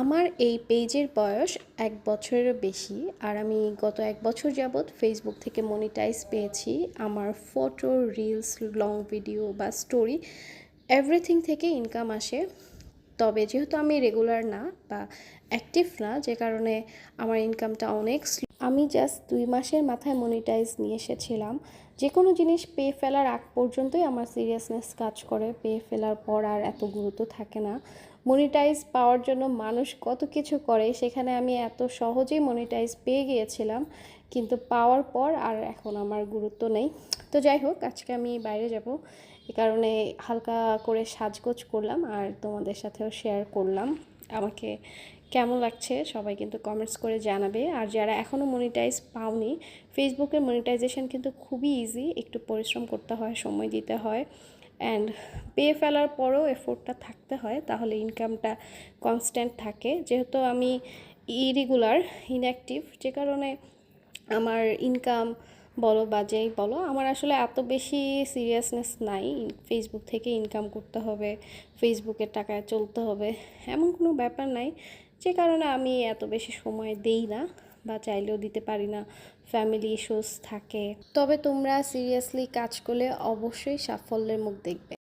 আমার এই পেজের বয়স ১ বছরেরও বেশি। আর আমি গত ১ বছর যাবৎ ফেসবুক থেকে মনিটাইজ পেয়েছি। আমার ফটো, রিলস, লং ভিডিও বা স্টোরি এভরিথিং থেকে ইনকাম আসে। তবে যেহেতু আমি রেগুলার না বা অ্যাক্টিভ না, যে কারণে আমার ইনকামটা অনেক আমি জাস্ট ২ মাসের মাথায় মনিটাইজ নিয়ে এসেছিলাম। যে কোনো জিনিস পেয়ে ফেলার আগ পর্যন্তই আমার সিরিয়াসনেস কাজ করে, পেয়ে ফেলার পর আর এত গুরুত্ব থাকে না। মনিটাইজ পাওয়ার জন্য মানুষ কত কিছু করে, সেখানে আমি এত সহজেই মনিটাইজ পেয়ে গিয়েছিলাম, কিন্তু পাওয়ার পর আর এখন আমার গুরুত্ব নেই। তো যাই হোক, আজকে আমি বাইরে যাব, এ কারণে হালকা করে সাজগোজ করলাম আর তোমাদের সাথেও শেয়ার করলাম। আমাকে কেমন লাগছে সবাই কিন্তু কমেন্টস করে জানাবে। আর যারা এখনও মনিটাইজ পাওনি, ফেসবুকের মনিটাইজেশন কিন্তু খুবই ইজি, একটু পরিশ্রম করতে হয়, সময় দিতে হয়, অ্যান্ড পেয়ে ফেলার পরেও এফোর্টটা থাকতে হয়, তাহলে ইনকামটা কনস্ট্যান্ট থাকে। যেহেতু আমি ইরেগুলার, ইনঅ্যাক্টিভ, যে কারণে আমার ইনকাম বলো বা যেই বলো, আমার আসলে এত বেশি সিরিয়াসনেস নাই ফেসবুক থেকে ইনকাম করতে হবে, ফেসবুকের টাকায় চলতে হবে, এমন কোনো ব্যাপার নাই। যে কারণে আমি এত বেশি সময় দেই না বা চাইলেও দিতে পারি না, ফ্যামিলি ইস্যুস থাকে। তবে তোমরা সিরিয়াসলি কাজ করলে অবশ্যই সাফল্যের মুখ দেখবে।